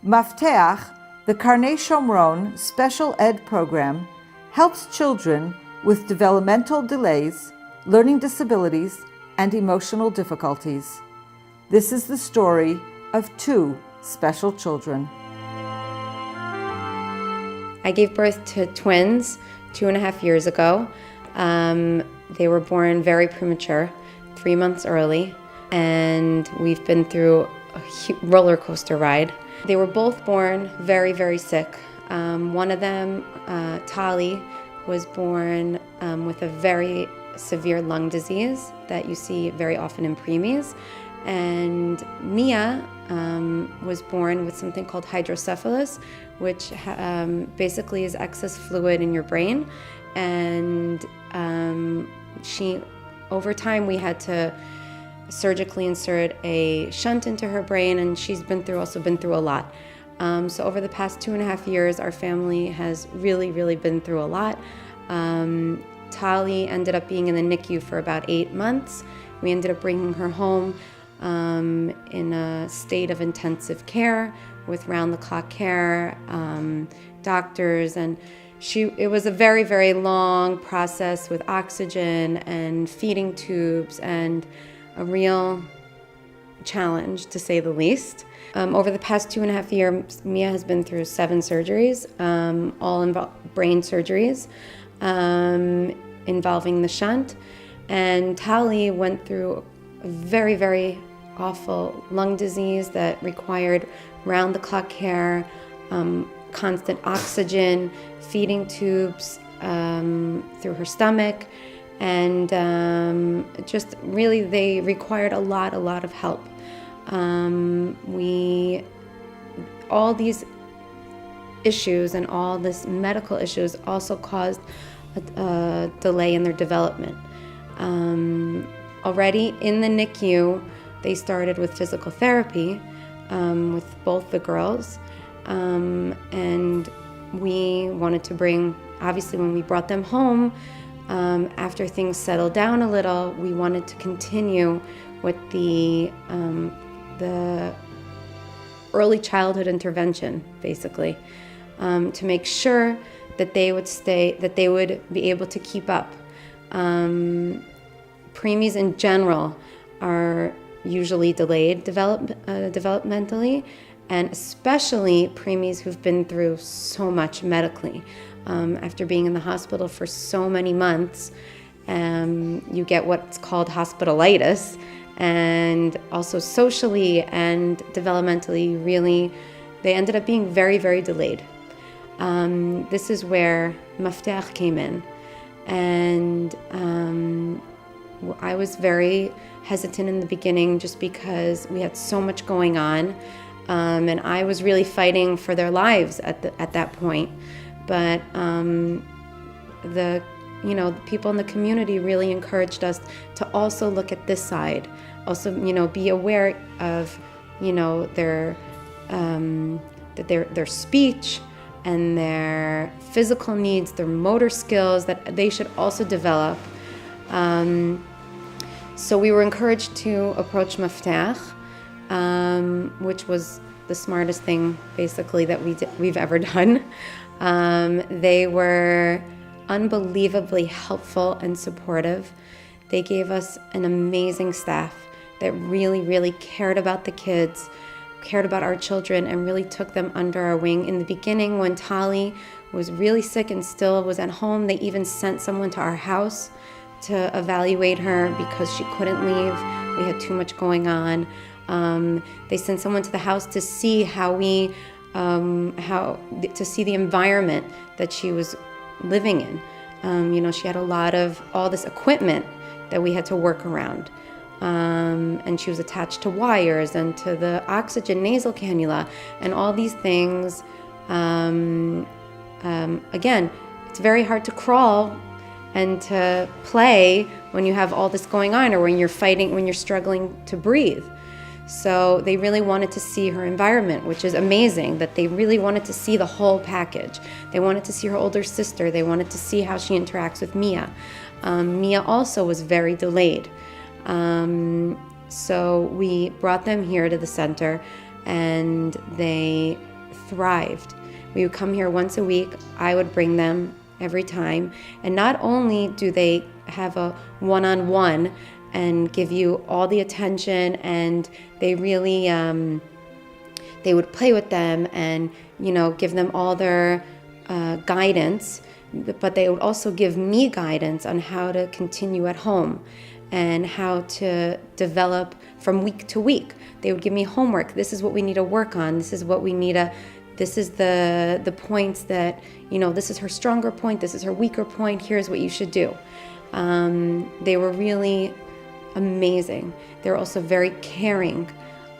Mafteach, the Karnei Shomron Special Ed program, helps children with developmental delays, learning disabilities, and emotional difficulties. This is the story of two special children. I gave birth to twins 2.5 years ago. They were born very premature, 3 months early, and we've been through a roller coaster ride. They were both born very, very sick. One of them, Tali, was born with a very severe lung disease that you see very often in preemies. And Miya was born with something called hydrocephalus, which basically is excess fluid in your brain. And over time, we had to surgically insert a shunt into her brain, and she's also been through a lot. So over the past 2.5 years, our family has really been through a lot. Tali ended up being in the NICU for about 8 months. We ended up bringing her home in a state of intensive care with round-the-clock care, doctors, and it was a very long process with oxygen and feeding tubes and a real challenge, to say the least. Over the past 2.5 years, Miya has been through 7 surgeries, all brain surgeries involving the shunt. And Tali went through a very awful lung disease that required round-the-clock care, constant oxygen, feeding tubes through her stomach, and just really they required a lot of help. All these issues and all this medical issues also caused a delay in their development. Already in the NICU, they started with physical therapy with both the girls, and we wanted to obviously when we brought them home, after things settled down a little, we wanted to continue with the early childhood intervention, basically, to make sure that they would be able to keep up. Preemies in general are usually delayed developmentally, and especially preemies who've been through so much medically. After being in the hospital for so many months, you get what's called hospitalitis, and also socially and developmentally, really, they ended up being very delayed. This is where Mafteach came in, and I was very hesitant in the beginning just because we had so much going on, and I was really fighting for their lives at that point. But the people in the community really encouraged us to also look at this side, also be aware of their speech and their physical needs, their motor skills that they should also develop. So we were encouraged to approach Mafteach, which was the smartest thing basically that we've ever done. They were unbelievably helpful and supportive. They gave us an amazing staff that really cared about the kids, cared about our children, and really took them under our wing. In the beginning, when Tali was really sick and still was at home, they even sent someone to our house to evaluate her because she couldn't leave. We had too much going on. They sent someone to the house to see to see the environment that she was living in. She had a lot of all this equipment that we had to work around. And she was attached to wires and to the oxygen nasal cannula and all these things. Again, it's very hard to crawl and to play when you have all this going on, or when you're struggling to breathe. So they really wanted to see her environment, which is amazing, that they really wanted to see the whole package. They wanted to see her older sister. They wanted to see how she interacts with Miya. Miya also was very delayed. So we brought them here to the center, and they thrived. We would come here once a week. I would bring them every time. And not only do they have a one-on-one and give you all the attention, and they really, they would play with them and, give them all their guidance, but they would also give me guidance on how to continue at home and how to develop from week to week. They would give me homework. This is what we need to work on. This is what we need to, this is the points that, this is her stronger point. This is her weaker point. Here's what you should do. They were really amazing. They're also very caring.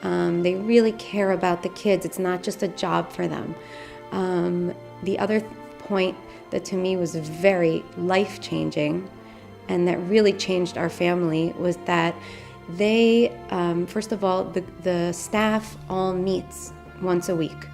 They really care about the kids. It's not just a job for them. The other point that to me was very life-changing and that really changed our family was that they, first of all, the staff all meets once a week.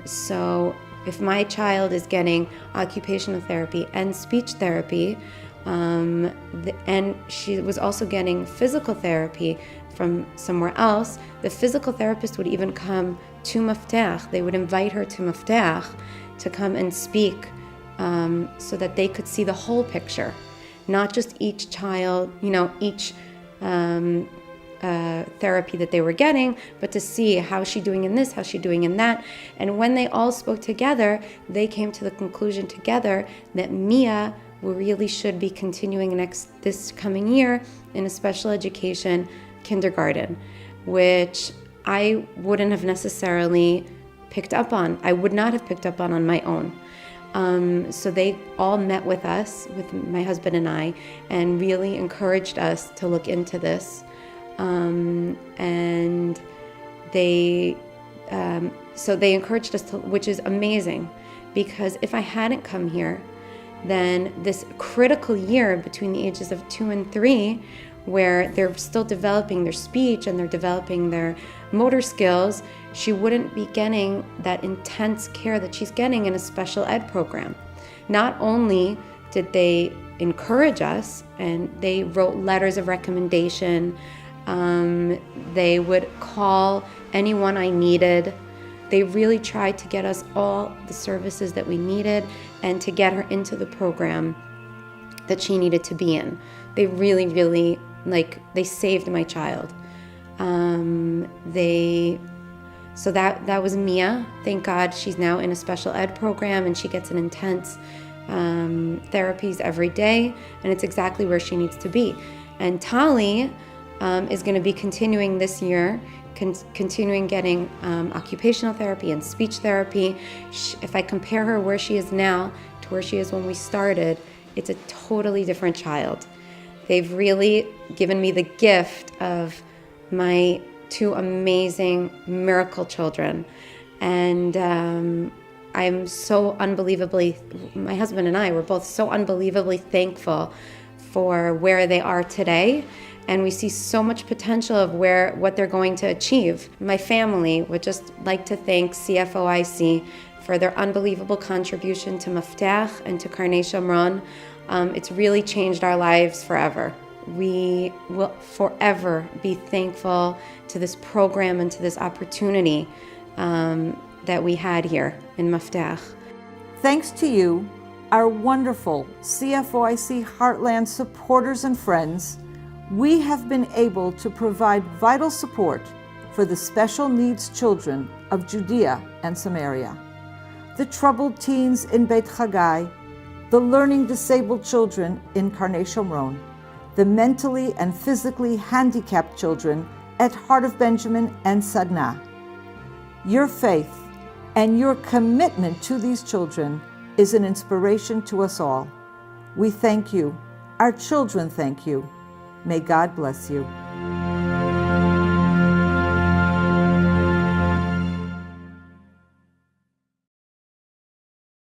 So if my child is getting occupational therapy and speech therapy, and she was also getting physical therapy from somewhere else, the physical therapist would even come to Mafteach. They would invite her to Mafteach to come and speak so that they could see the whole picture, not just each child, each therapy that they were getting, but to see how's she doing in this, how's she doing in that. And when they all spoke together, they came to the conclusion together that Miya really should be continuing this coming year in a special education kindergarten, which I wouldn't have necessarily picked up on. I would not have picked up on my own. So they all met with us, with my husband and I, and really encouraged us to look into this. And they encouraged us to, which is amazing, because if I hadn't come here, then this critical year between the ages of 2 and 3, where they're still developing their speech and they're developing their motor skills, she wouldn't be getting that intense care that she's getting in a special ed program. Not only did they encourage us and they wrote letters of recommendation, they would call anyone I needed. They really tried to get us all the services that we needed and to get her into the program that she needed to be in. They really, really, they saved my child. So that was Miya. Thank God she's now in a special ed program and she gets an intense therapies every day, and it's exactly where she needs to be. And Tali is going to be continuing this year, continuing getting occupational therapy and speech therapy. If I compare her where she is now to where she is when we started, it's a totally different child. They've really given me the gift of my 2 amazing miracle children. And I'm so unbelievably, my husband and I were both so unbelievably thankful for where they are today. And we see so much potential of what they're going to achieve. My family would just like to thank CFOIC for their unbelievable contribution to Mafteach and to Karnei Shomron. It's really changed our lives forever. We will forever be thankful to this program and to this opportunity that we had here in Mafteach. Thanks to you, our wonderful CFOIC Heartland supporters and friends, we have been able to provide vital support for the special needs children of Judea and Samaria, the troubled teens in Beit Chagai, the learning disabled children in Karnei Shomron, the mentally and physically handicapped children at Heart of Benjamin and Sadna. Your faith and your commitment to these children is an inspiration to us all. We thank you. Our children thank you. May God bless you.